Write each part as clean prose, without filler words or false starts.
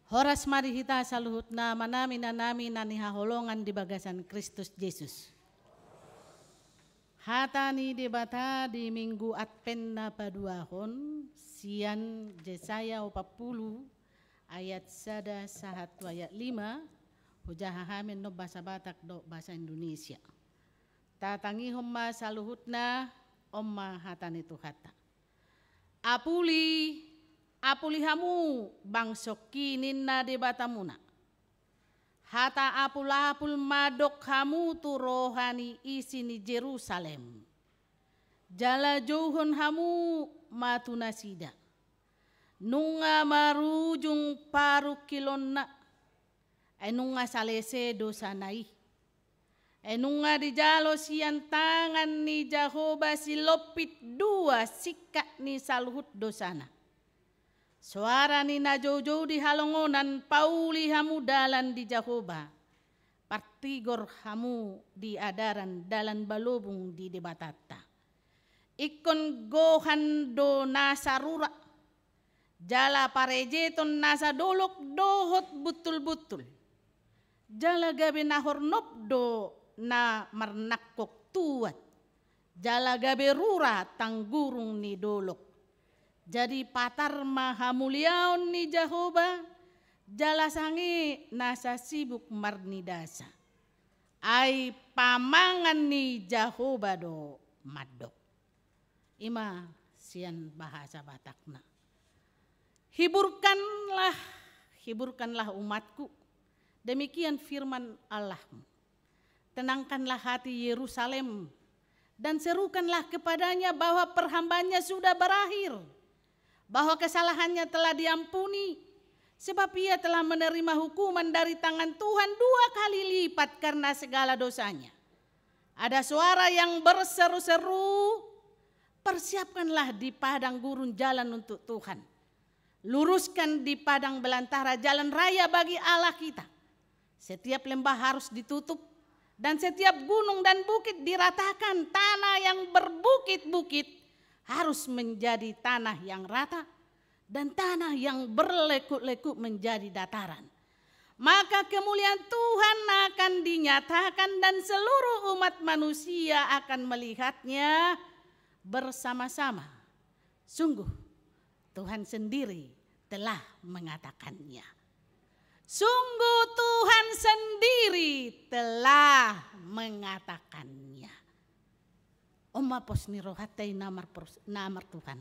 Horas mari hita saluhutna manami nanami nani haholongan di bagasan Kristus Yesus. Hatani debata di minggu Advent na paduahon sian Yesaya 40 ayat 1 1 ayat 5 hujahahamin no bahasa Batak do bahasa Indonesia. Tatangi homma saluhutna omma hatani tu hata. Apuli hamu bangsok kinin na debatamuna. Hata apul madok hamu tu rohani isi ni Jerusalem. Jala johon hamu matuna sida. Nunga marujung paru kilonna. Enunga salese dosa nai. Enunga di jalo sian tangan ni Jehovah silopit dua sikat ni saluhut dosana. Suara ni najojo di halongonan pauli hamu dalan di Jehovah. Partigor hamu di adaran dalan balobung di debatata. Ikon gohan do nasarura. Jala parejeton nasa dolok dohot butul-butul. Jala gabe nahornop do na marnakok tuat. Jala gabe rura tanggurung ni dolok. Jadi patar mahamuliaon ni Jehovah. Jala sangi nasa sibuk marnidasa. Ai pamangan ni Jehovah do madok. Ima sian bahasa Batakna. Hiburkanlah umatku. Demikian firman Allahmu. Tenangkanlah hati Yerusalem dan serukanlah kepadanya bahwa perhambanya sudah berakhir, bahwa kesalahannya telah diampuni, sebab ia telah menerima hukuman dari tangan Tuhan 2 kali lipat karena segala dosanya. Ada suara yang berseru-seru, persiapkanlah di padang gurun jalan untuk Tuhan. Luruskan di padang belantara jalan raya bagi Allah kita. Setiap lembah harus ditutup dan setiap gunung dan bukit diratakan. Tanah yang berbukit-bukit harus menjadi tanah yang rata dan tanah yang berlekuk-lekuk menjadi dataran. Maka kemuliaan Tuhan akan dinyatakan dan seluruh umat manusia akan melihatnya bersama-sama. Sungguh Tuhan sendiri telah mengatakannya. Sungguh Tuhan sendiri telah mengatakannya. Oma posni rohatai namar Tuhan.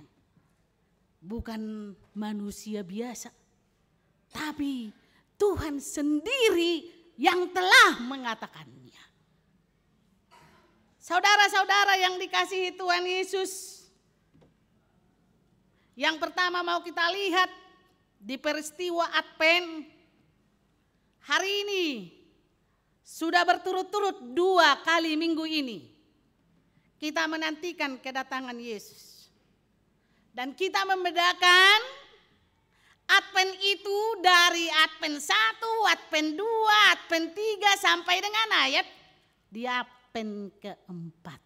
Bukan manusia biasa. Tapi Tuhan sendiri yang telah mengatakannya. Saudara-saudara yang dikasihi Tuhan Yesus. Yang pertama mau kita lihat di peristiwa Advent. Hari ini sudah berturut-turut 2 kali minggu ini kita menantikan kedatangan Yesus. Dan kita membedakan Advent itu dari Advent 1, Advent 2, Advent 3 sampai dengan ayat di Advent keempat.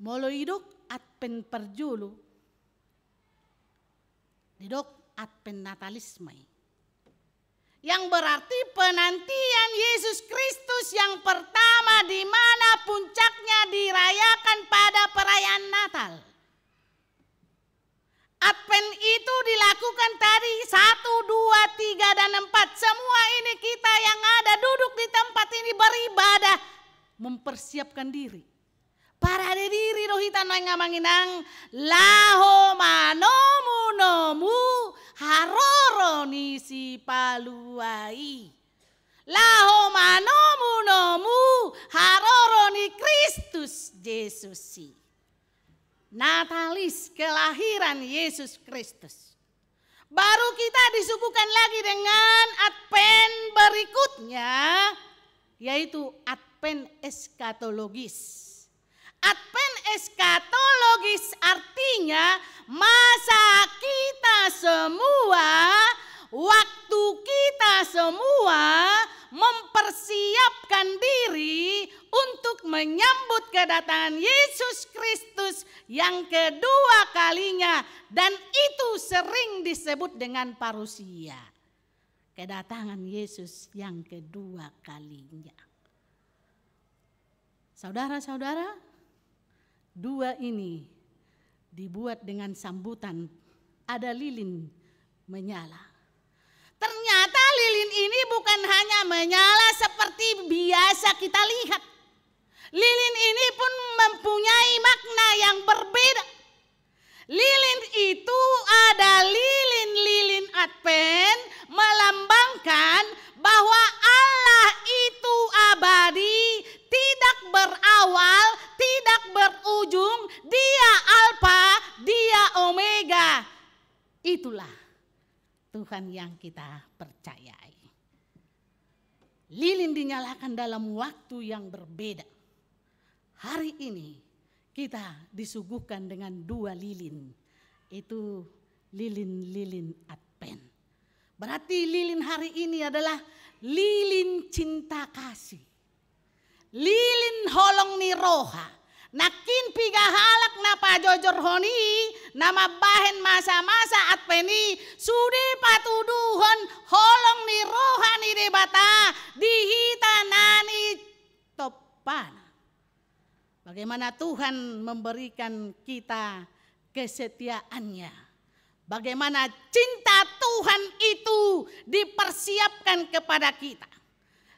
Molo idok Advent perjulu, didok Advent natalisme. Yang berarti penantian Yesus Kristus yang pertama di mana puncaknya dirayakan pada perayaan Natal. Advent itu dilakukan tadi 1, 2, 3, dan 4. Semua ini kita yang ada duduk di tempat ini beribadah. Mempersiapkan diri. Para diri rohita ngamanginang laho manomu nomu haroro nisi paluai. Laho manomu nomu haroro ni Kristus Yesusi. Natalis kelahiran Yesus Kristus. Baru kita disuguhkan lagi dengan Advent berikutnya, yaitu Advent eskatologis. Advent eskatologis artinya masa kita semua, waktu kita semua mempersiapkan diri untuk menyambut kedatangan Yesus Kristus yang kedua kalinya, dan itu sering disebut dengan parusia. Kedatangan Yesus yang kedua kalinya. Saudara-saudara, dua ini dibuat dengan sambutan ada lilin menyala. Ternyata lilin ini bukan hanya menyala seperti biasa kita lihat. Lilin ini pun mempunyai makna yang berbeda. Lilin itu ada lilin-lilin Advent melambangkan bahwa Allah itu abadi, tidak berawal, tidak berujung, Dia Alfa, Dia Omega. Itulah Tuhan yang kita percayai. Lilin dinyalakan dalam waktu yang berbeda. Hari ini kita disuguhkan dengan dua lilin. Itu lilin-lilin Advent. Berarti lilin hari ini adalah lilin cinta kasih. Lilin holong ni roha. Nakin pigahalak na pajojor honi. Nama bahen masa-masa Adveni. Sudi patuduhon holong ni roha ni debata. Dihita nani topana. Bagaimana Tuhan memberikan kita kesetiaannya. Bagaimana cinta Tuhan itu dipersiapkan kepada kita.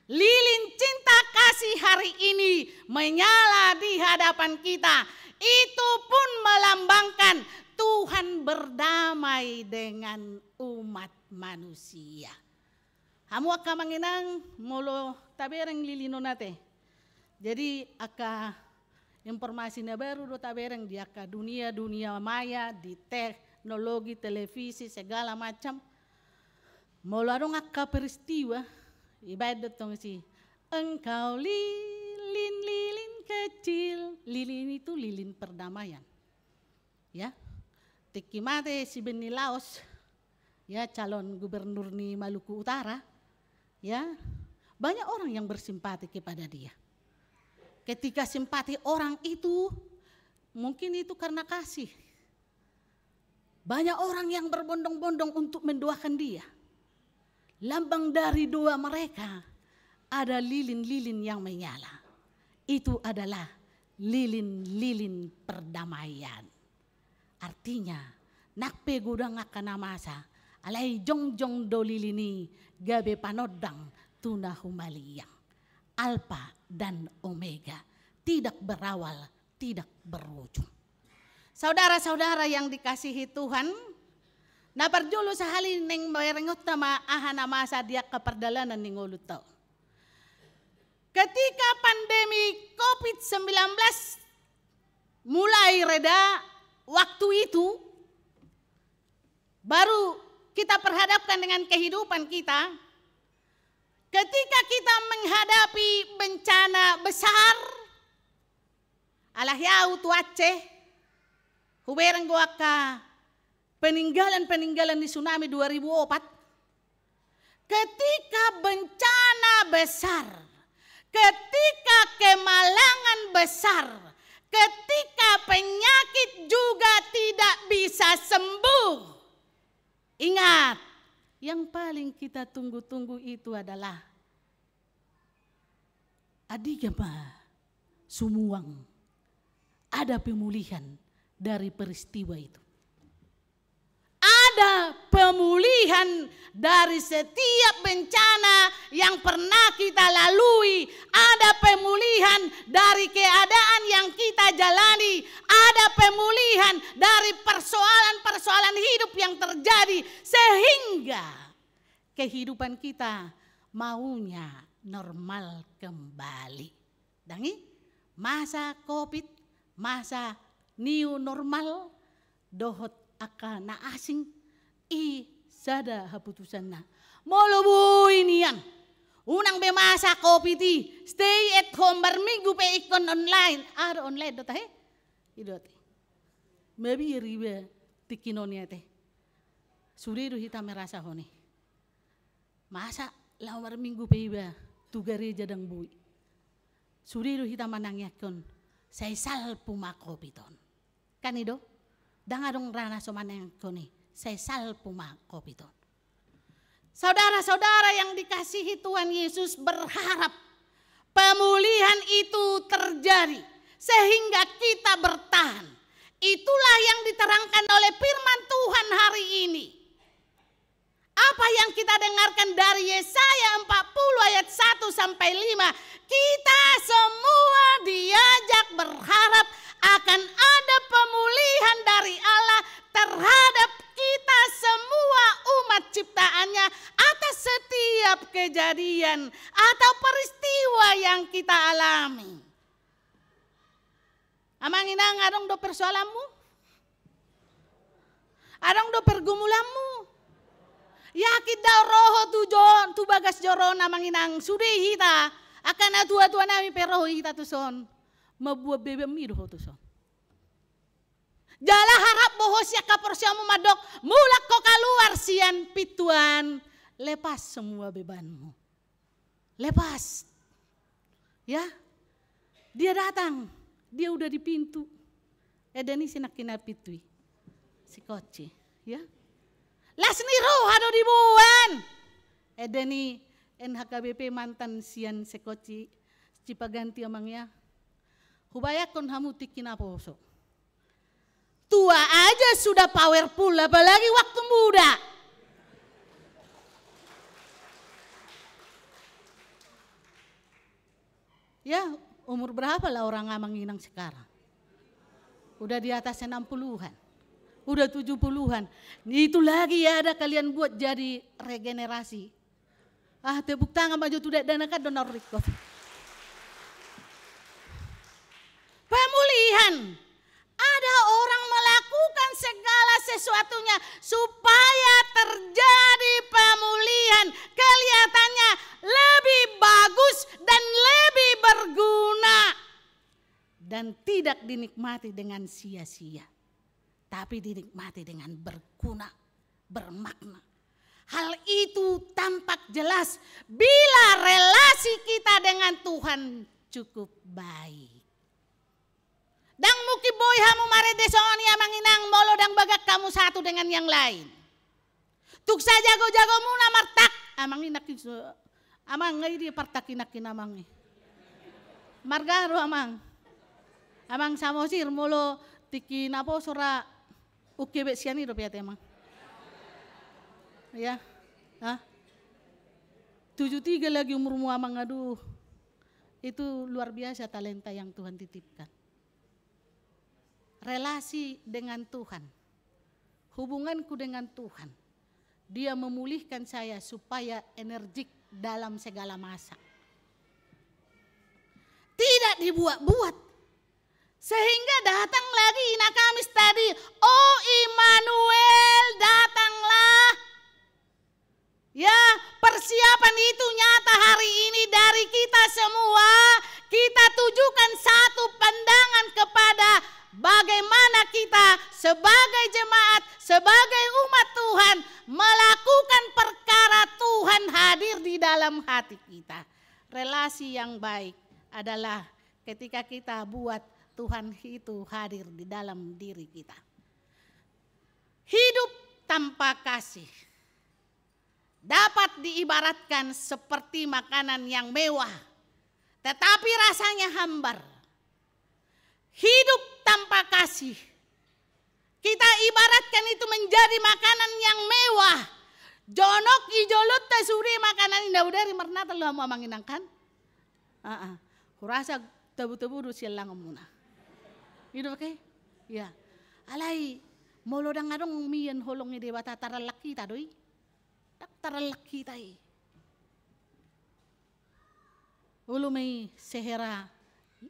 Lilin cinta kasih hari ini menyala di hadapan kita. Itu pun melambangkan Tuhan berdamai dengan umat manusia. Hamu akka manginang molo tabereng lilino nate. Jadi akka informasi na baru do tabereng di akka dunia maya di teknologi televisi segala macam. Molo adong akka peristiwa ibadat tong si engkau lilin kecil. Lilin itu lilin perdamaian. Ya. Tikimate si Beni Laos, ya calon gubernur di Maluku Utara, ya banyak orang yang bersimpati kepada dia. Ketika simpati orang itu, mungkin itu karena kasih. Banyak orang yang berbondong-bondong untuk mendoakan dia. Lambang dari doa mereka ada lilin-lilin yang menyala. Itu adalah lilin-lilin perdamaian. Artinya, nakpe gudang akana masa, alai jongjong do lilini gabe panodang tuna humaliyang. Alfa dan Omega, tidak berawal, tidak berujung. Saudara-saudara yang dikasihi Tuhan, na parjulu sahali neng merengot nama ahana masa dia keperdalanan ning ulutaw. Ketika pandemi COVID-19 mulai reda, waktu itu baru kita perhadapkan dengan kehidupan kita. Ketika kita menghadapi bencana besar, alahyau tu Aceh, huberang goaka peninggalan di tsunami 2004. Ketika bencana besar, ketika kemalangan besar, ketika penyakit juga tidak bisa sembuh. Ingat, yang paling kita tunggu-tunggu itu adalah adigama sumuang. Ada pemulihan dari peristiwa itu. Ada pemulihan dari setiap bencana yang pernah kita lalui. Ada pemulihan dari keadaan yang kita jalani. Ada pemulihan dari persoalan-persoalan hidup yang terjadi. Sehingga kehidupan kita maunya normal kembali. Dangi masa COVID, masa new normal, dohot aka na asing sada haputusan na. Molo niyan. Unang bemasa COVID stay at home berminggu pe ikon online. Ada online do tahe? Idot. Maybe ribe tikinonia teh. Suriru hita merasa honi. Masa lawar minggu pe iba tu gereja dang bui. Suriru hita manangyakon. Say sal puma COVID-on. Kan ido? Dangadong rana somanang koni. sesal puma kopiton. Saudara-saudara yang dikasihi Tuhan Yesus, berharap pemulihan itu terjadi sehingga kita bertahan. Itulah yang diterangkan oleh firman Tuhan hari ini. Apa yang kita dengarkan dari Yesaya 40 ayat 1 sampai 5. Kita semua diajak berharap akan ada pemulihan dari Allah terhadap kita semua umat ciptaannya atas setiap kejadian atau peristiwa yang kita alami. Amang inang adong do persoalanmu? Adong do pergumulanmu? Yakin daw roho tu bagas joro namang inang sudi hita akan atua-tua nami pero hita tu son mabuat bebe mido tu son. Jala harap boho siya kaporsyamu madok mulak ko keluar sian pituan, lepas semua bebanmu. Lepas. Ya. Dia datang, dia udah di pintu. Edeni sinakina pitui. Si koci, ya. Lasni roh hado dibuan. Edeni NHKBP mantan sian sekoci cipaganti amangnya. Hubayakon hamu tikin aposo. Tua aja sudah powerful, apalagi waktu muda. Ya, umur berapa lah orang Amang Inang sekarang? Udah di atas 60-an. Udah 70-an. Itu lagi ya ada kalian buat jadi regenerasi. Tepuk tangan maju tidak danakan donor record. Pemulihan. Ada orang melakukan segala sesuatunya supaya terjadi pemulihan. Kelihatannya lebih bagus dan lebih berguna. Dan tidak dinikmati dengan sia-sia. Tapi dinikmati dengan berguna, bermakna. Hal itu tampak jelas bila relasi kita dengan Tuhan cukup baik. Dang muki boy hamu mare desoni amang inang molo dang bagak kamu satu dengan yang lain. Tuk sa jago-jago muna martak. Amang inak iso. Amang ngay di partak inakin amang. Margaro amang. Amang samosir molo tikin apo sora ukebe siani do piate amang. Ya. 73 lagi umurmu amang, aduh. Itu luar biasa talenta yang Tuhan titipkan. Relasi dengan Tuhan, hubunganku dengan Tuhan, dia memulihkan saya supaya energik dalam segala masa. Tidak dibuat-buat, sehingga datang lagi Ina Kamis tadi, oh Immanuel datanglah. Ya, persiapan itu nyata hari ini dari kita semua. Kita tujukan satu pandangan kepada bagaimana kita sebagai jemaat, sebagai umat Tuhan melakukan perkara Tuhan hadir di dalam hati kita. Relasi yang baik adalah ketika kita buat Tuhan itu hadir di dalam diri kita. Hidup tanpa kasih dapat diibaratkan seperti makanan yang mewah, tetapi rasanya hambar. Hidup tanpa kasih, kita ibaratkan itu menjadi makanan yang mewah. Jonok ijolot tasuri makanan indah udari mernata lu mau manginangkan. Kurasa tebu-tebu rusia lang muna. Itu oke? Ya. Alai molodang adong mian holong ide bata taralak kita doi. Taralak kita Ulu may sehera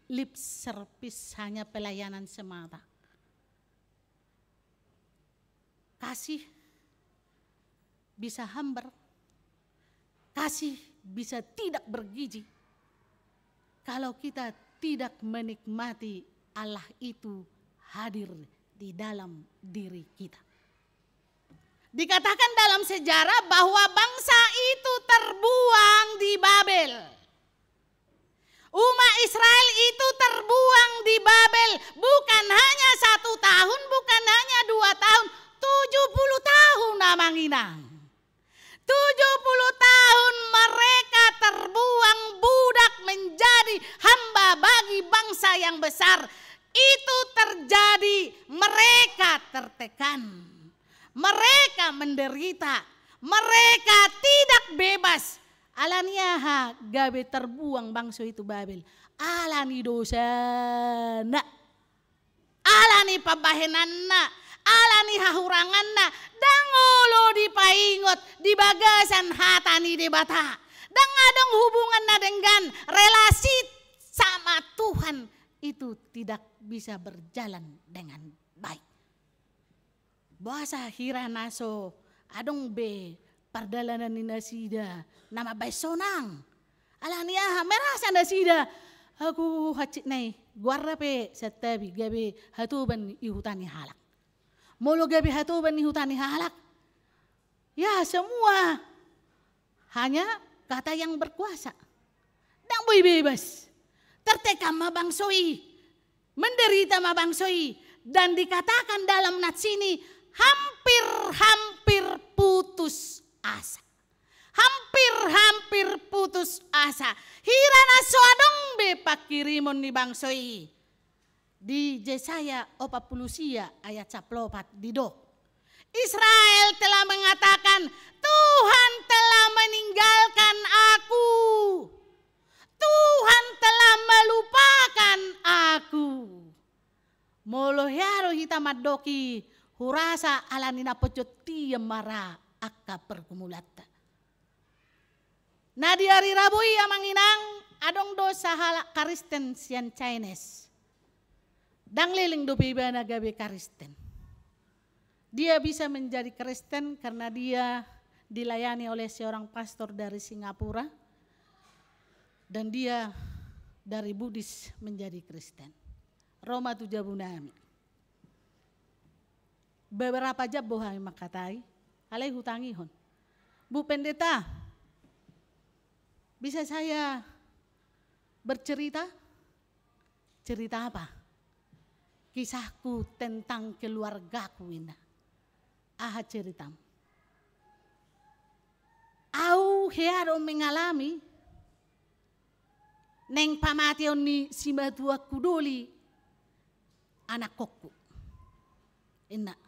lip service, hanya pelayanan semata. Kasih bisa hambar, kasih bisa tidak bergizi kalau kita tidak menikmati Allah itu hadir di dalam diri kita. Dikatakan dalam sejarah bahwa bangsa itu terbuang di Babel. Umat Israel itu terbuang di Babel bukan hanya 1 tahun, bukan hanya 2 tahun, 70 tahun. tahun Amanginang. 70 tahun mereka terbuang budak menjadi hamba bagi bangsa yang besar. Itu terjadi, mereka tertekan, mereka menderita, mereka tidak bebas. Alaniaha gabe terbuang bangsa itu Babel. Alani dosa nak, alani pabahenanna, alani hahuranganna, dangolo dipaingot di bagasan hatani di bata. Dan adong hubungan na dengan relasi sama Tuhan itu tidak bisa berjalan dengan baik. Bahasa hiranaso adong be pardalanan ni nasida nama bay sonang. Alania merasa nasida aku hacit nai guarda pe satabi gabe hatuban ihutani halak. Molo gabe hatuban ihutani halak. Ya semua hanya kata yang berkuasa. Dan boy bebas. Tertekan mabangsoi, menderita mabangsoi, dan dikatakan dalam nats ini hampir putus asa. Hampir putus asa. Hirana soadong be pakirimon ni bangsoi. Di Yesaya 40 ayat 14 didok. Israel telah mengatakan, Tuhan telah meninggalkan aku. Tuhan telah melupakan aku. Moloharo hitamadoki hurasa alanina pocoti mara akka perkumulata. Nah di hari Rabu Amanginang adong dosa halak Kristen sian Chinese. Dang liling do bibana gabe Kristen. Dia bisa menjadi Kristen karena dia dilayani oleh seorang pastor dari Singapura. Dan dia dari Buddhis menjadi Kristen. Roma tu jabunami. Beberapa jab bohai makatai, alai hutangi hon. Bu pendeta, bisa saya bercerita? Cerita apa? Kisahku tentang keluargaku ini. Aha ceritam. Au hearo mengalami neng pamation ni si Matua Kudoli anak kokku. Enak.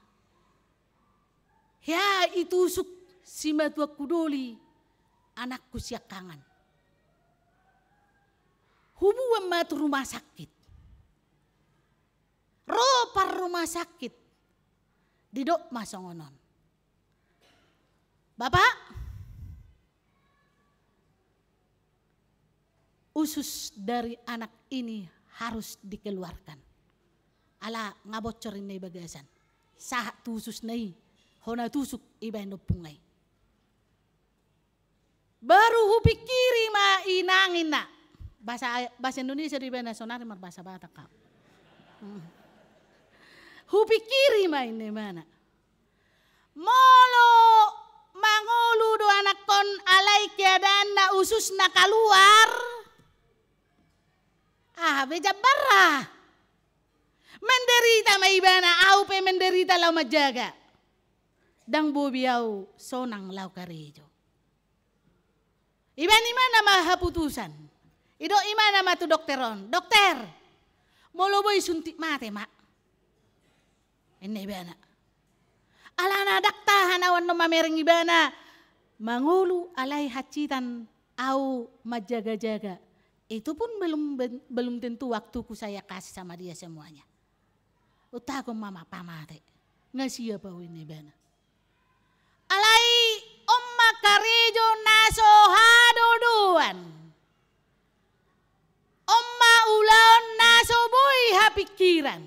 Ya itusuk si Matua Kudoli anakku siakangan. Hubungan matu rumah sakit. Ropar rumah sakit. Didok masongonon. Bapak, usus dari anak ini harus dikeluarkan. Ala ngabocorin na bagasan. Sahat tusus na hona tusuk iba pungai. Baru hupikiri ma inangin na. Bahasa Indonesia di bana sonari mar bahasa Batak kau. Hupikiri ma ini mana. Molo mangolu do anak kon alai keadaan na usus na keluar. Beja barra. Menderita maibana au pe menderita lau majaga. Dang bobiau sonang lau karejo. Iban imana mah putusan. Ido imana mah tu dokteron. Dokter. Molo boy suntik mate mak. Ini ibana. Alana daktahan awan no mamereng ibana. Mangulu alai hacitan au majaga-jaga. Itu pun belum tentu waktuku saya kasih sama dia semuanya. Utaku mama pamate. Ngasih apa ini bana. Alai omma karejo naso hadodoan. Omma ulaon naso boy hapikiran.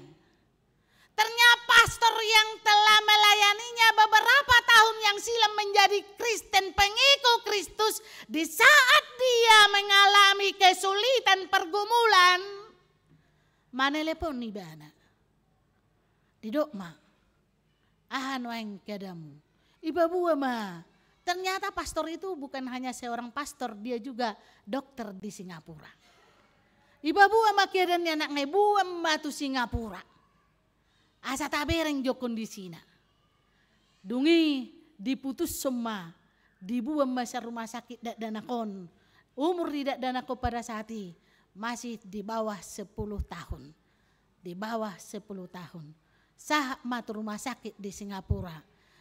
Ternyata pastor yang telah melayaninya beberapa tahun yang silam menjadi Kristen pengikut Kristus, di saat dia mengalami kesulitan pergumulan, manelepon ni bana. Didok ma, ahan waeng kedamu. Iba buah ma, ternyata pastor itu bukan hanya seorang pastor, dia juga dokter di Singapura. Iba buah ma kedannya anak ngebuah ma tu Singapura. Asa tabereng jo kondisina. Dungi diputus semua, dibuang masa rumah sakit dak danakon. Umur tidak danako pada saat ini masih di bawah 10 tahun. Di bawah 10 tahun. Sah matu rumah sakit di Singapura.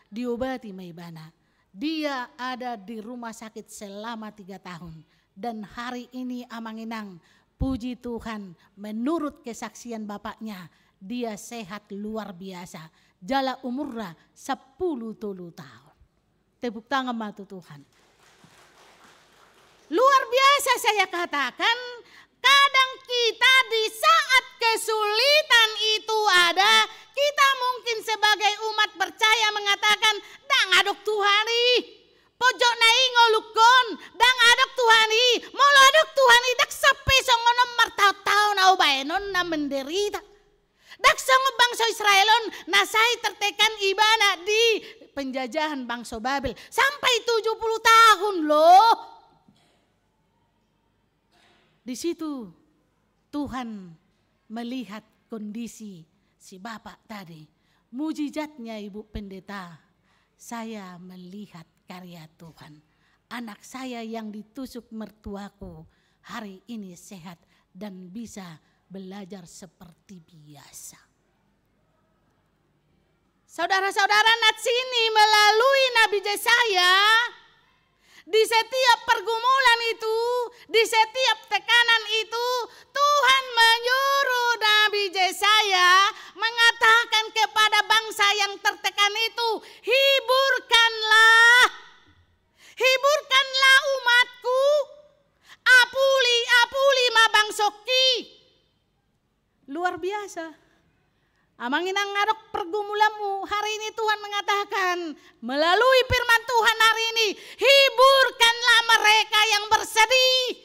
Diobati maibana. Dia ada di rumah sakit selama 3 tahun. Dan hari ini amanginang, puji Tuhan, menurut kesaksian bapaknya, dia sehat luar biasa. Jala umurnya 10 tahun. Tepuk tangan matu Tuhan. Luar biasa saya katakan, kadang kita di saat kesulitan itu ada, kita mungkin sebagai umat percaya mengatakan, "Dang adok Tuhani, pojok nai ngolukon, dang adok Tuhani, molo adok Tuhani dak sampai songono martau-tau nau baenon na menderita. Dak songo bangsa Israelon nasai tertekan ibana di penjajahan bangsa Babel sampai 70 tahun loh." Di situ Tuhan melihat kondisi si bapak tadi. Mujizatnya Ibu Pendeta, saya melihat karya Tuhan. Anak saya yang ditusuk mertuaku hari ini sehat dan bisa belajar seperti biasa. Saudara-saudara, nat sini melalui Nabi Yesaya, di setiap pergumulan itu, di setiap tekanan itu, Tuhan menyuruh Nabi Yesaya mengatakan kepada bangsa yang tertekan itu, hiburkanlah, hiburkanlah umatku, apuli, apuli ma bangsoki. Luar biasa. Amanginang ngarok pergumulanmu, hari ini Tuhan mengatakan melalui firman Tuhan hari ini, hiburkanlah mereka yang bersedih.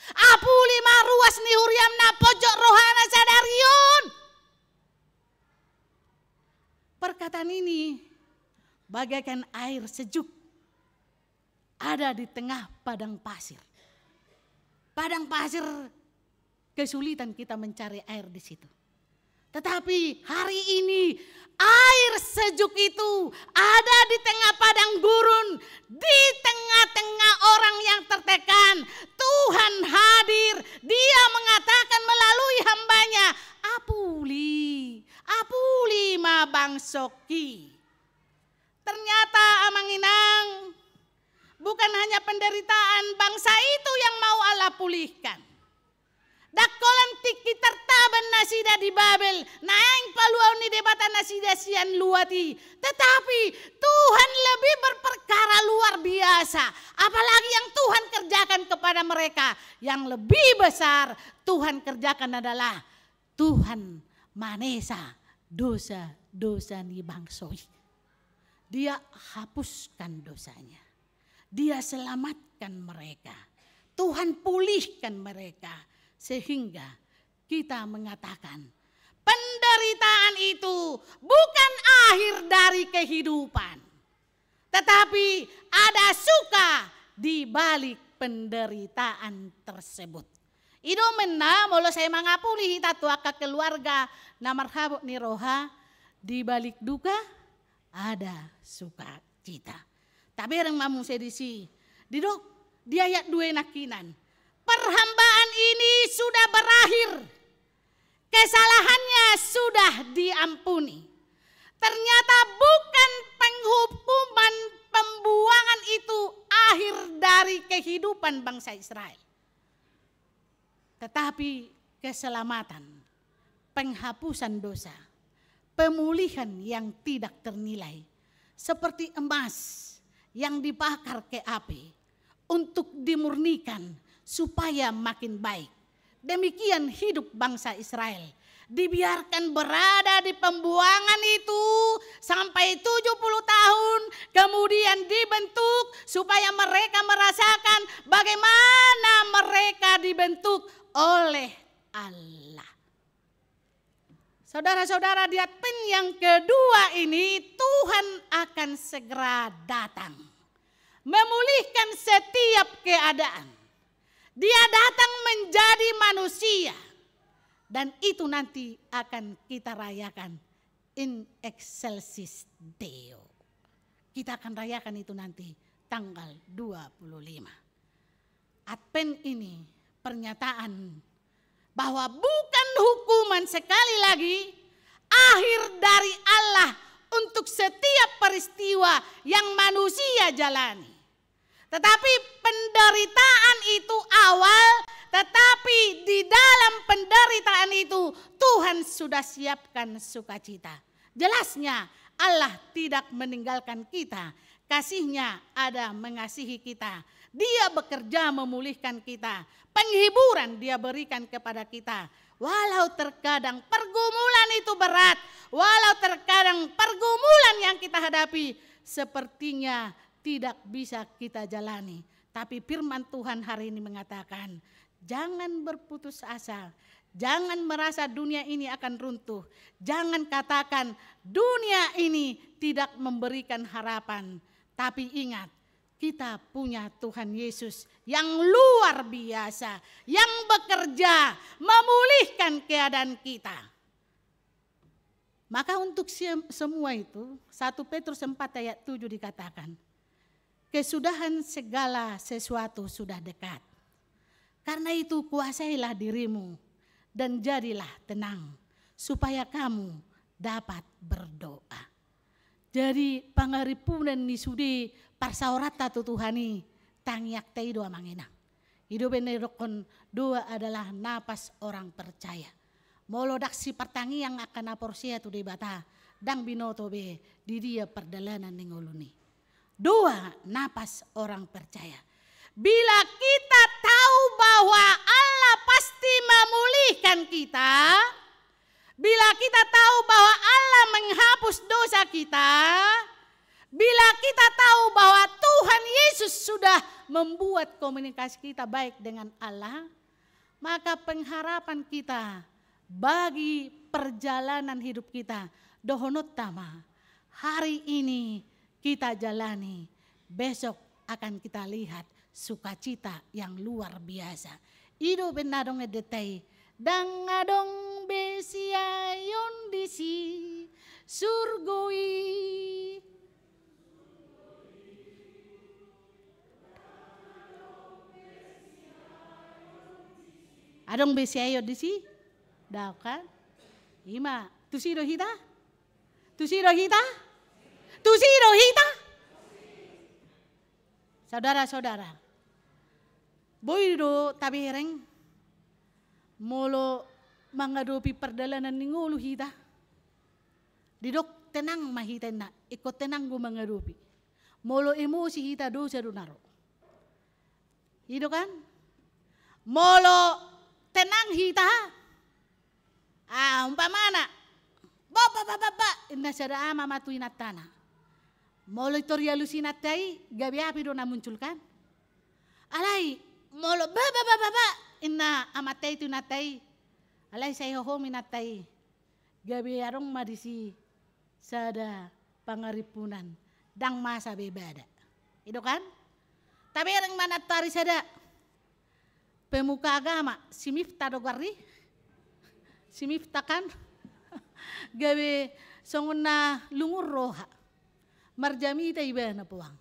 Apuli ma ruas ni huriamna pojok rohana sadarion. Perkataan ini bagaikan air sejuk ada di tengah padang pasir. Padang pasir, kesulitan kita mencari air di situ. Tetapi hari ini air sejuk itu ada di tengah padang gurun, di tengah-tengah orang yang tertekan. Tuhan hadir, dia mengatakan melalui hambanya, apuli, apuli ma bangsoki. Ternyata amanginang, bukan hanya penderitaan bangsa itu yang mau Allah pulihkan. Dakolan tiki tertaban nasida di Babel, naing paluau ni debatan nasida sian luati. Tetapi Tuhan lebih berperkara luar biasa. Apalagi yang Tuhan kerjakan kepada mereka. Yang lebih besar Tuhan kerjakan adalah Tuhan manesa dosa-dosa ni bangsoi. Dia hapuskan dosanya. Dia selamatkan mereka. Tuhan pulihkan mereka. Sehingga kita mengatakan penderitaan itu bukan akhir dari kehidupan. Tetapi ada suka di balik penderitaan tersebut. Ido menna molo saya mangapuli hita tuaka keluarga na marhabuk ni roha, di balik duka ada sukacita. Tapi orang mamu sedisi didok di ayat 2 nakinan. Perhambaan ini sudah berakhir. Kesalahannya sudah diampuni. Ternyata bukan penghukuman pembuangan itu akhir dari kehidupan bangsa Israel. Tetapi keselamatan, penghapusan dosa, pemulihan yang tidak ternilai. Seperti emas yang dibakar ke api untuk dimurnikan supaya makin baik. Demikian hidup bangsa Israel. Dibiarkan berada di pembuangan itu sampai 70 tahun. Kemudian dibentuk supaya mereka merasakan bagaimana mereka dibentuk oleh Allah. Saudara-saudara, di advent yang kedua ini Tuhan akan segera datang. Memulihkan setiap keadaan. Dia datang menjadi manusia. Dan itu nanti akan kita rayakan in excelsis Deo. Kita akan rayakan itu nanti tanggal 25. Advent ini pernyataan bahwa bukan hukuman, sekali lagi akhir dari Allah untuk setiap peristiwa yang manusia jalani. Tetapi penderitaan itu awal, tetapi di dalam penderitaan itu Tuhan sudah siapkan sukacita. Jelasnya Allah tidak meninggalkan kita. Kasih-Nya ada mengasihi kita. Dia bekerja memulihkan kita. Penghiburan Dia berikan kepada kita. Walau terkadang pergumulan itu berat, walau terkadang pergumulan yang kita hadapi sepertinya tidak bisa kita jalani. Tapi firman Tuhan hari ini mengatakan, jangan berputus asa. Jangan merasa dunia ini akan runtuh. Jangan katakan dunia ini tidak memberikan harapan. Tapi ingat, kita punya Tuhan Yesus yang luar biasa, yang bekerja memulihkan keadaan kita. Maka untuk semua itu 1 Petrus 4 ayat 7 dikatakan, kesudahan segala sesuatu sudah dekat. Karena itu kuasailah dirimu dan jadilah tenang supaya kamu dapat berdoa. Jadi pangaripunan ni sudi parsaorata tu Tuhani tangyak tei doa manginang. Hidup enerokon doa adalah napas orang percaya. Molodak si pertangi yang akan aporsia tu debata dang binoto be di dia perdalanan ningoluni. Doa napas orang percaya. Bila kita tahu bahwa Allah pasti memulihkan kita, bila kita tahu bahwa Allah menghapus dosa kita, bila kita tahu bahwa Tuhan Yesus sudah membuat komunikasi kita baik dengan Allah, maka pengharapan kita bagi perjalanan hidup kita dohonot tama. Hari ini kita jalani, besok akan kita lihat sukacita yang luar biasa. Ido benadong edetay, dang adong besiayon disi surgoi. Adong besiayon disi, daw kan? Ima, tusido hita? Tusido hita? Tusido hita? Saudara-saudara, boydo tabireng molo menghadapi perjalanan ningulu hita. Didok tenang mahiten na, ikut tenang gue menghadapi. Molo emosi hita dosa dunaro. Itu kan? Molo tenang hita. Umpamana, bapak, inna sada ama matuin atana. Molo itoria lusinatai, gabi api do na munculkan. Alay, molo bapak, inna amatay tu natai. Alay saya homi natai. Gabi arong madisi sada pangaripunan dang masa bebada. Itu kan? Tapi orang mana tari sada pemuka agama si Miftah dogari. Si Miftah kan? Gabi songuna lungur roha. Marjami ita iba na puwang.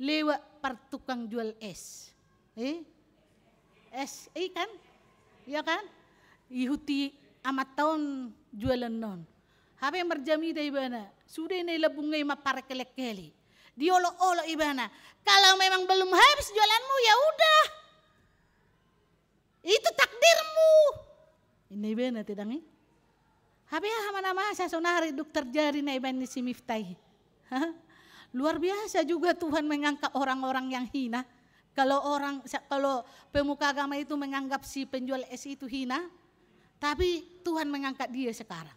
Lewa par tukang jual es. Es, kan? Ya kan? Ihuti amat tahun jualan non. Habe marjami ita iba na. Sudah na ilabungay maparekelekeli. Diolo-olo iba na. Kalau memang belum habis jualanmu ya udah. Itu takdirmu. Ini iba na tidang Habe hama-nama sa sonari dokter jari na iba ni si Miftah. Luar biasa juga Tuhan mengangkat orang-orang yang hina. Kalau pemuka agama itu menganggap si penjual es itu hina, tapi Tuhan mengangkat dia sekarang.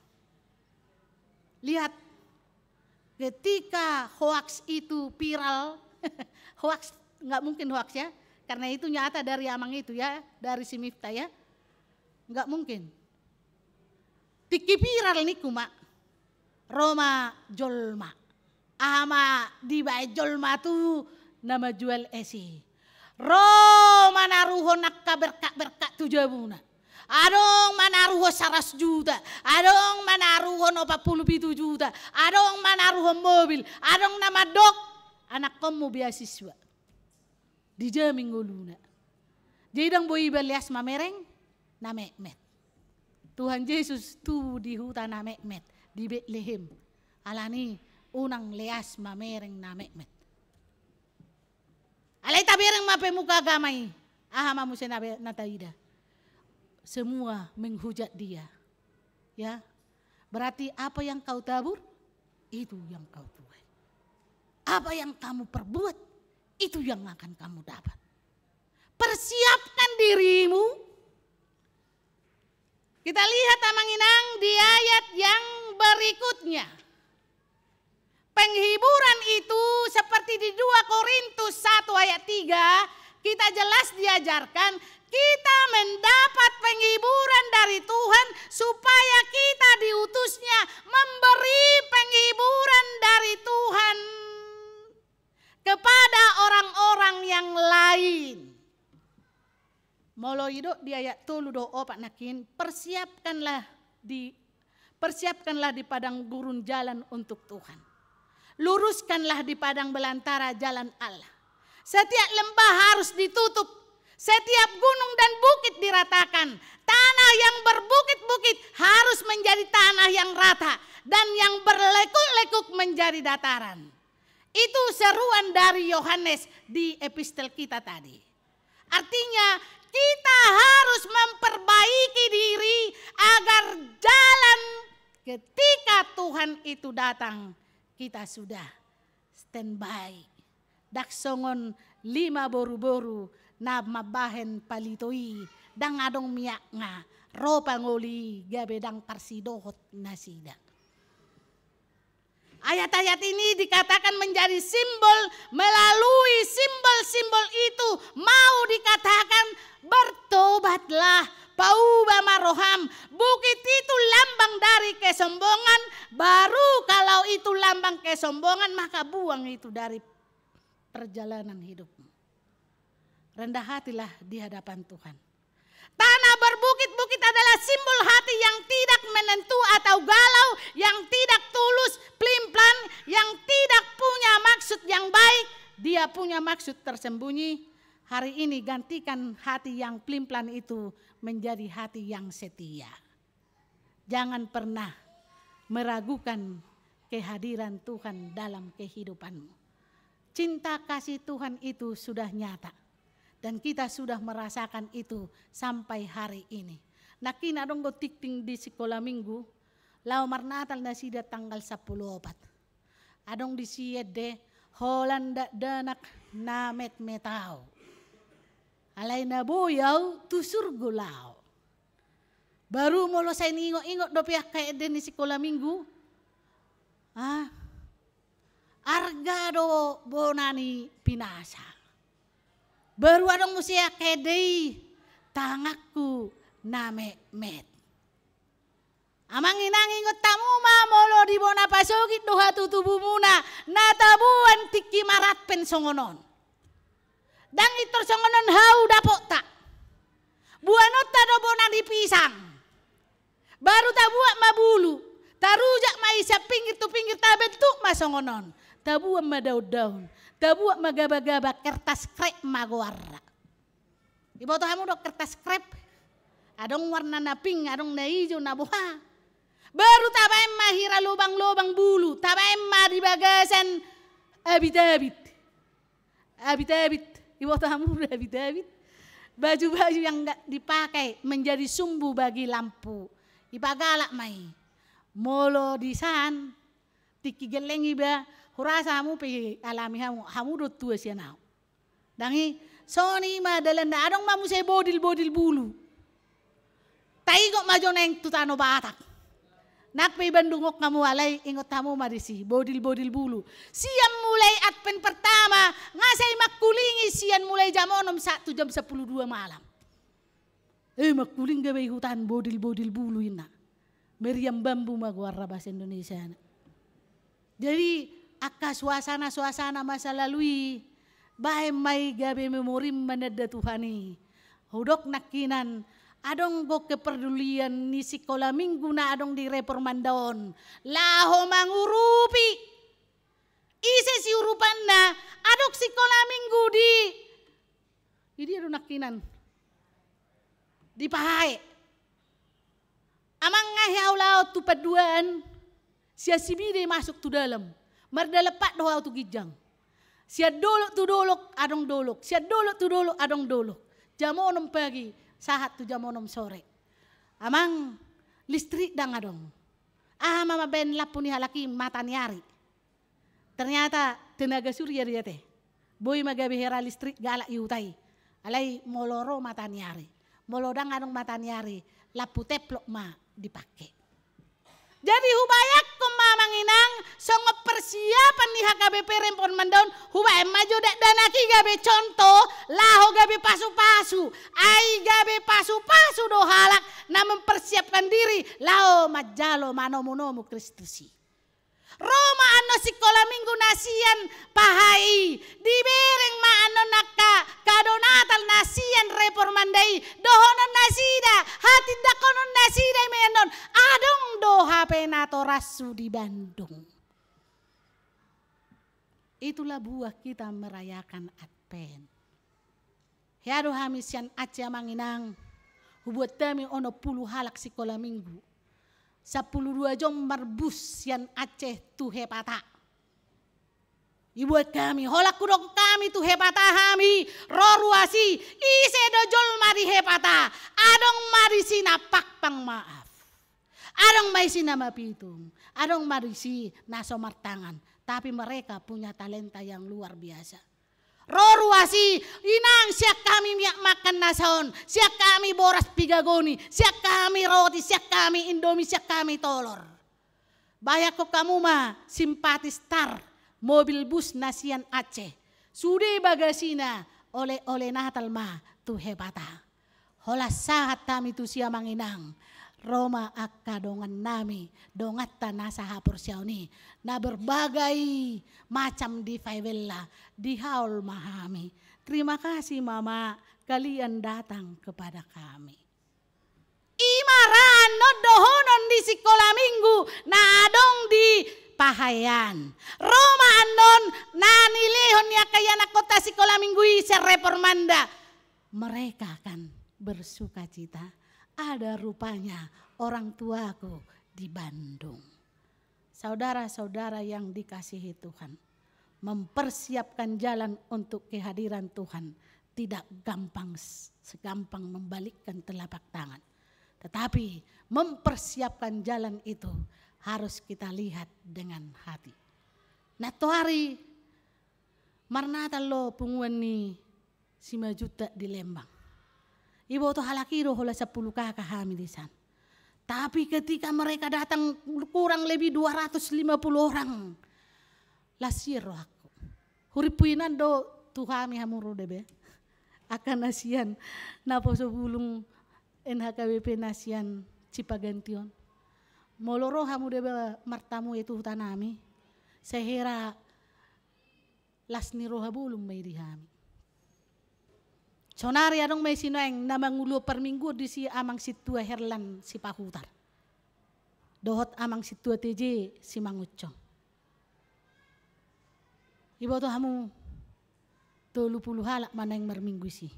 Lihat, ketika hoax itu viral, hoax nggak mungkin hoax ya, karena itu nyata dari amang itu ya, dari si Miftah ya, nggak mungkin. Tiki viral nih kuma, Roma Jolma. Ama di Jolma tu nama jual esi. Roma naruho nakka berkak tu jabuna. adong manaruho 100 juta, adong manaruho 47 juta, adong manaruho mobil, adong nama dok, anak kamu beasiswa. Dijamin nguluna. Jadi dong boi belias mamereng, na Mehmet. Tuhan Yesus tu di hutan na Mehmet, di Bethlehem. Alani unang leas mamereng na Mehmet. Alay tabireng mapemuka gamay. Ahama mo siya nataida. Semua menghujat dia. Ya. Berarti apa yang kau tabur, itu yang kau tuai. Apa yang kamu perbuat, itu yang akan kamu dapat. Persiapkan dirimu. Kita lihat Amanginang di ayat yang berikutnya. Penghiburan itu seperti di 2 Korintus 1 ayat 3, kita jelas diajarkan kita mendapat penghiburan dari Tuhan supaya kita diutusnya memberi penghiburan dari Tuhan kepada orang-orang yang lain. Molo hidup di ayat 34 nakin, persiapkanlah di padang gurun jalan untuk Tuhan. Luruskanlah di padang belantara jalan Allah. Setiap lembah harus ditutup. Setiap gunung dan bukit diratakan. Tanah yang berbukit-bukit harus menjadi tanah yang rata. Dan yang berlekuk-lekuk menjadi dataran. Itu seruan dari Yohanes di epistel kita tadi. Artinya kita harus memperbaiki diri agar jalan ketika Tuhan itu datang. Kita sudah standby. Daksongon 5 boru-boru na mabahen palitoi dang adong miak nga ropa ngoli gabe dang parsidohot nasida. Ayat-ayat ini dikatakan menjadi simbol, melalui simbol-simbol itu mau dikatakan bertobatlah, pauba maroham. Bukit itu lambang dari kesombongan, baru kalau itu lambang kesombongan maka buang itu dari perjalanan hidupmu. Rendah hatilah di hadapan Tuhan. Tanah berbukit-bukit adalah simbol hati yang tidak menentu atau galau, yang tidak tulus, pelin-pelan, yang tidak punya maksud yang baik. Dia punya maksud tersembunyi. Hari ini gantikan hati yang pelin-pelan itu menjadi hati yang setia. Jangan pernah meragukan kehadiran Tuhan dalam kehidupanmu. Cinta kasih Tuhan itu sudah nyata. Dan kita sudah merasakan itu sampai hari ini. Nakin adong go tikting di sekolah minggu, lau marnatal na sida tanggal 14. Adong di siyede, Holanda danak na metmetao. Alay na boyaw, tusur gulaw. Baru molo sa ingo-ingot do piyak kay din di sekolah minggu. Arga do bonani pinasa. Baru adong musia kedei tangakku na Mehmet. Amang inangingot tamu molo di bona pasogit doha tutubu muna natabuan tiki marat pensongonon. Dang itor songonon hau dapok tak. Buanot ta do bona di pisang. Baru tabuak mabulu. Tarujak maisa pinggir tu pinggir tabentuk masongonon. Tabuak madaud-daun. Tabuak magaba-gaba kertas krep maguarra. Ibu tuh kamu dok kertas krep. Adong warna na pink, adong na hijau, na buha. Baru tabaem mahira lubang-lubang bulu. Tabaem mah di bagasan abit-abit. Abit-abit. Ibu tuh kamu udah abit-abit. Baju-baju yang enggak dipakai menjadi sumbu bagi lampu. Ipagalak mai. Molo di san. Tiki geleng iba. Kurasa hamu pe alami hamu do tua sia nau. Dangi soni ma dalanda adong mamu se bodil bulu. Taigok majo neng tutano batak. Nak pe bandungok kamu alay ingot tamu marisi bodil bulu. Siang mulai adpen pertama ngasai makulingi siang mulai jam 1 jam 10 2 malam. Makuling gawe hutan bodil bulu ina. Meriam bambu magwarra bahasa Indonesia. Jadi aka suasana masa lalui bae mai gabe memori meneda Tuhani. Hudok nakinan adong go kepedulian ni sekolah minggu na adong di Reformandaon. Laho mangurupi. Ise si urupan na adok sekolah minggu di adong nakinan. Di Pahai. Amang ngahiaw lao tu paduan. Sia sibide masuk tu dalam. Mardalepat doa tu gijang. Sia dolok tu dolok adong dolok. Sia dolok tu dolok adong dolok. Jamonom pagi. Sahat tu jamonom sore. Amang listrik dang adong. Mama ben lapu ni halaki mata niari. Ternyata tenaga surya dia teh. Boy magabe hera listrik galak iutai. Alai moloro mata niari. Molodang adong mata niari. Lapu teplok ma dipakai. Jadi hubayak kumamang inang songo persiapan di HKBP Reformandaon hubae maju dek danaki gabe contoh laho gabe pasu-pasu ai gabe pasu-pasu do halak na mempersiapkan diri laho majalo manomu Kristusi. Roma ano sekolah minggu nasian Pahai dibereng ma ano naka kadonatal nasian Reformandai dohonon nasida hati dakonon nasida menon adong do HP nato rasu di Bandung. Itulah buah kita merayakan Advent. Hiado hamisian acia manginang hubuat kami ono 10 halak sekolah minggu. 12 jom marbus yang Aceh tu hepata. Ibuat kami, holak kudok kami tu hepata kami, roruasi, ise dojol mari hepata, adong mari sinapak pang maaf. Adong may sinamapitum, adong mari si nasomar tangan, tapi mereka punya talenta yang luar biasa. Roruasi inang siak kami miak makan nasaon, siak kami boras pigagoni, siak kami roti, siak kami indomie, siak kami tolor. Bayak ko kamu mah simpati star mobil bus nasian Aceh. Sude bagasina oleh natal mah tu hebata. Hola sahat kami tu sia manginang. Roma akka dongan nami dongat nasa hapur siauni na berbagai macam di favela di haul mahami. Terima kasih mama kalian datang kepada kami. Imaran no dohonon di sekolah minggu na adong di Pahayan. Roma anon na nilihon ya kaya na kota sekolah minggu isa Reformanda. Mereka akan bersuka cita. Ada rupanya orang tuaku di Bandung. Saudara-saudara yang dikasihi Tuhan, mempersiapkan jalan untuk kehadiran Tuhan tidak segampang membalikkan telapak tangan. Tetapi mempersiapkan jalan itu harus kita lihat dengan hati. Nah hari marnata lo punguan ni 5 juta di Lembang. Ibu tu halakiro hola 10 kakak kami di sana. Tapi ketika mereka datang kurang lebih 250 orang. Lasiro aku. Huripuinan do tuhami hamuru debe. Akan nasian napo sebulung NHKBP nasian Cipagantion. Moloro hamu debe martamu itu tanami. Sehera lasniro habulung may dihami. Sonari adong may sinoeng na mangulo per minggu di si amang situa herlan si pahutar. Dohot amang situa TJ si mangucong. Ibu to hamu 30 halak mana yang merminggu si.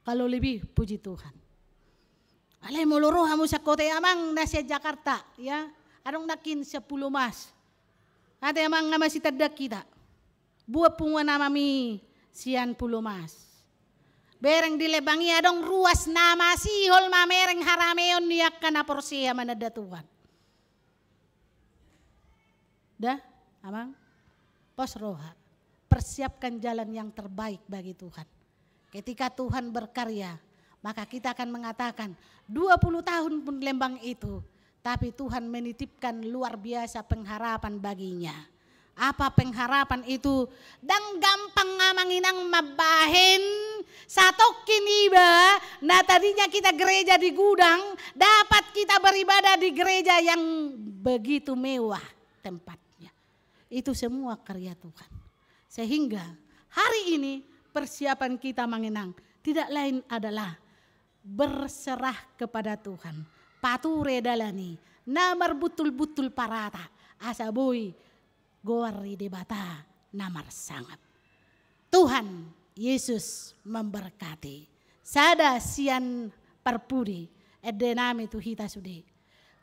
Kalau lebih puji Tuhan. Alay moloro hamu sa kota amang nasa Jakarta ya. Adong nakin 10 mas. Ada amang nga masih terdak kita. Buat punguan amami sian 10 mas. Bereng dilebangi adong ruas nama sihol mamereng harameon niyak kana porsia manada Tuhan. Dah, amang? Pos roha. Persiapkan jalan yang terbaik bagi Tuhan. Ketika Tuhan berkarya, maka kita akan mengatakan 20 tahun pun Lembang itu, tapi Tuhan menitipkan luar biasa pengharapan baginya. Apa pengharapan itu? Dang gampang ngamanginang mabahin satokin iba. Nah tadinya kita gereja di gudang, dapat kita beribadah di gereja yang begitu mewah tempatnya. Itu semua karya Tuhan. Sehingga hari ini persiapan kita mengenang tidak lain adalah berserah kepada Tuhan. Pature dalani namar betul-betul parata asa boy gowari debata namar sangat. Tuhan Yesus memberkati. Sada sian perpudi edenami tu hita sudi.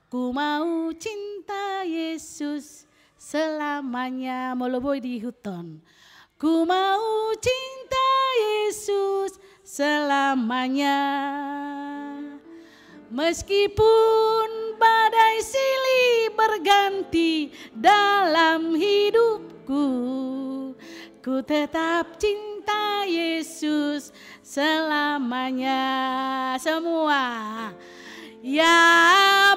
Ku mau cinta Yesus selamanya moloboy di hutan. Ku mau cinta Yesus selamanya. Meskipun badai silih berganti dalam hidupku, ku tetap cinta Yesus selamanya. Semua. Ya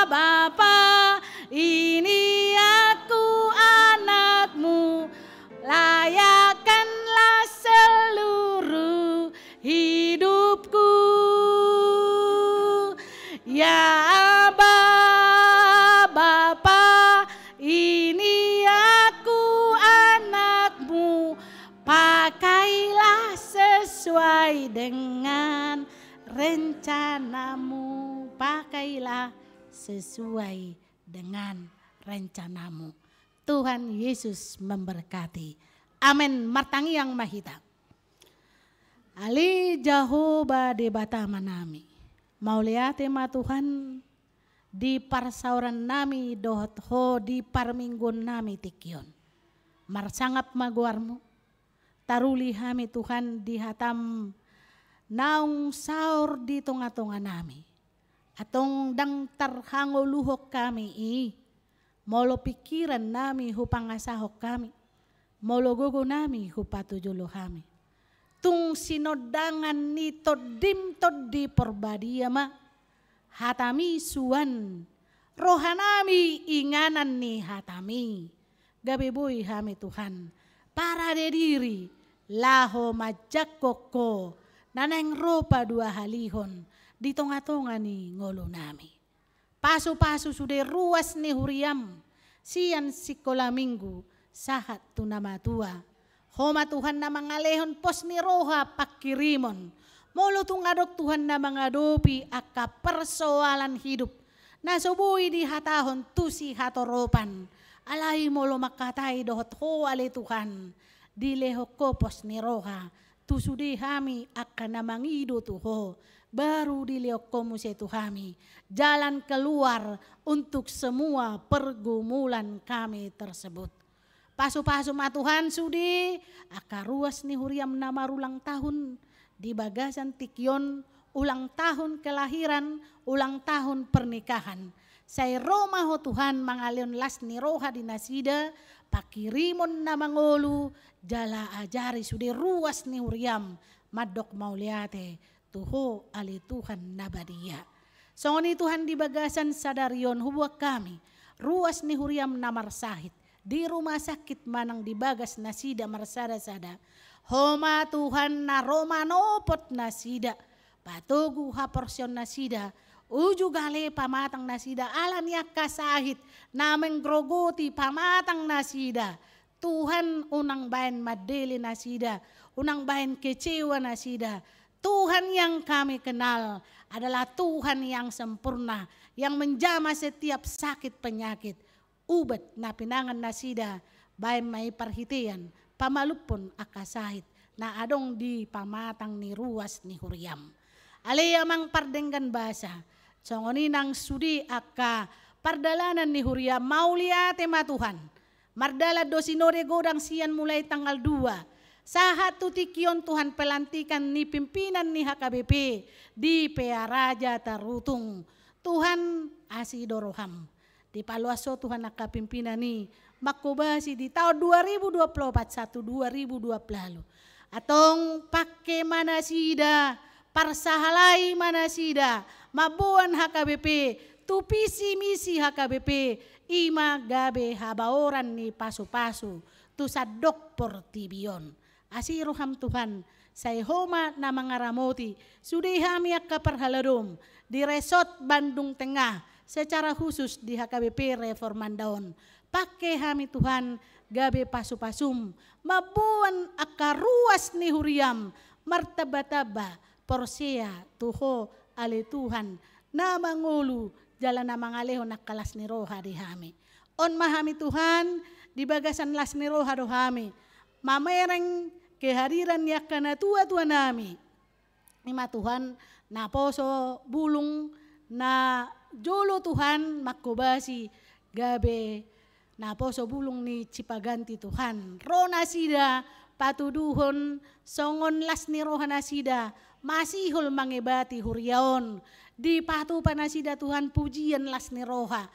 Bapa, ini aku anakmu, layakkanlah seluruh hidupku. Ya Bapa, ini aku anakmu, pakailah sesuai dengan rencanamu, pakailah sesuai dengan rencanamu. Tuhan Yesus memberkati. Amin. Martangi yang mahita. Ali Jehovah debata manami. Mau lihat tema Tuhan di parsauran nami dohot ho di parminggon nami tikion. Marsangap maguarmu. Taruli hami Tuhan di hatam naung saur di tonga-tonga nami. Atong dang tarhango luhok kami molo pikiran nami hupangasahok kami. Molo gogo nami hupatujulo kami. Tung sinodangan ni todim todi porbadia ma. Hatami suan. Rohanami inganan ni hatami. Gabi boy hami Tuhan. Para de diri. Laho majakoko. Naneng ropa dua halihon. Di tonga-tonga ni ngolo nami. Pasu-pasu sudah ruas ni huriam. Sian sikola minggu. Sahat tu nama tua. Homa Tuhan na mangalehon pos ni roha pakirimon. Molo tu ngadok Tuhan na mangadopi aka persoalan hidup. Nasubui di hatahon tu si hatoropan. Alay molo makatay dohot ho ale Tuhan. Dileho ko pos ni roha. Tu sudi hami akan namangido tuho. Baru diliok komu setu kami. Jalan keluar untuk semua pergumulan kami tersebut. Pasu-pasu ma Tuhan sudi. Akaruas ni huriam nama ulang tahun. Di bagasan tikion. Ulang tahun kelahiran. Ulang tahun pernikahan. Saya Roma ho Tuhan mangalion las ni roha di nasida. Pakirimon na mangolu. Jala ajari sudi ruas ni huriam. Madok mauliate. Tuho ali Tuhan nabadia. Songoni Tuhan di bagasan sadarion hubuak kami. Ruas ni huriam na marsahit. Di rumah sakit manang di bagas nasida marsada-sada. Homa Tuhan na Roma nopot nasida. Patugu ha porsion nasida. Uju gale pamatang nasida. Alan yak kasahit. Nameng grogoti pamatang nasida. Tuhan unang bayan madeli nasida. Unang bayan kecewa nasida. Tuhan yang kami kenal adalah Tuhan yang sempurna. Yang menjama setiap sakit penyakit. Ubat na pinangan nasida. Bayan may parhitian. Pamalupon akasahit. Na adong di pamatang ni ruas ni huriam. Alayamang pardenggan basa. Songoni nang sudi aka pardalanan ni huriam. Mauliate ma Tuhan. Mardala dosinore godang sian mulai tanggal 2. Sahat tutikion Tuhan pelantikan ni pimpinan ni HKBP di PA Raja Tarutung. Tuhan asidoroham. Di paluaso Tuhan nakapimpinan ni makubasi di tahun 2024 2020. Atong pakai manasida, parsahalai manasida, mabuan HKBP, tupisi misi HKBP, ima gabe habaoran ni pasu-pasu, tu sadok portibion. Asiroham Tuhan, say homa na mga ramoti, sudi hamiak kaparhaladom, di resort Bandung Tengah, secara khusus di HKBP Reformandaon. Pakai hami Tuhan, gabe pasu-pasum, mabuan akaruas ni huriam, martaba-taba, Porsea tuho ale Tuhan na mangulu jalan na mangaleho nakalas ni roha di hami. On mahami Tuhan di bagasan las ni roha do hami. Mamereng kehadiran yakana tua-tua nami. Ima Tuhan na poso bulung na jolo Tuhan makobasi gabe na poso bulung ni cipaganti Tuhan. Rona sida patuduhon songon las ni roha nasida masihul mangebati huriaon. Di patu panasida Tuhan pujian las ni roha.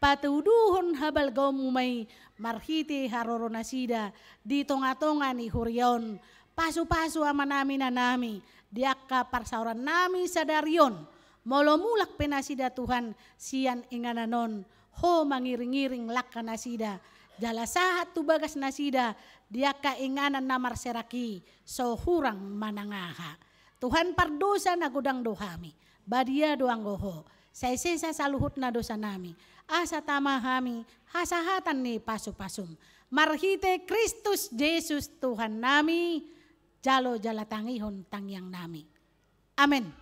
Patuduhon habal gaumumay marhiti haroro nasida di tonga-tonga ni huriaon. Pasu-pasu ama nami na nami. Diakka parsauran nami sadarion. Molomulak penasida Tuhan sian ingananon. Ho mangiring-iring lakka nasida. Jala sahat tu bagas nasida. Diakka inganan namar seraki. So hurang manangaha. Tuhan pardosa na gudang dohami. Badia doang goho. Saya sesa saluhut na dosa nami. Asa tama hami. Hasahatan ni pasu-pasum. Marhite Kristus Yesus Tuhan nami. Jalo jalatangihon tangyang nami. Amin.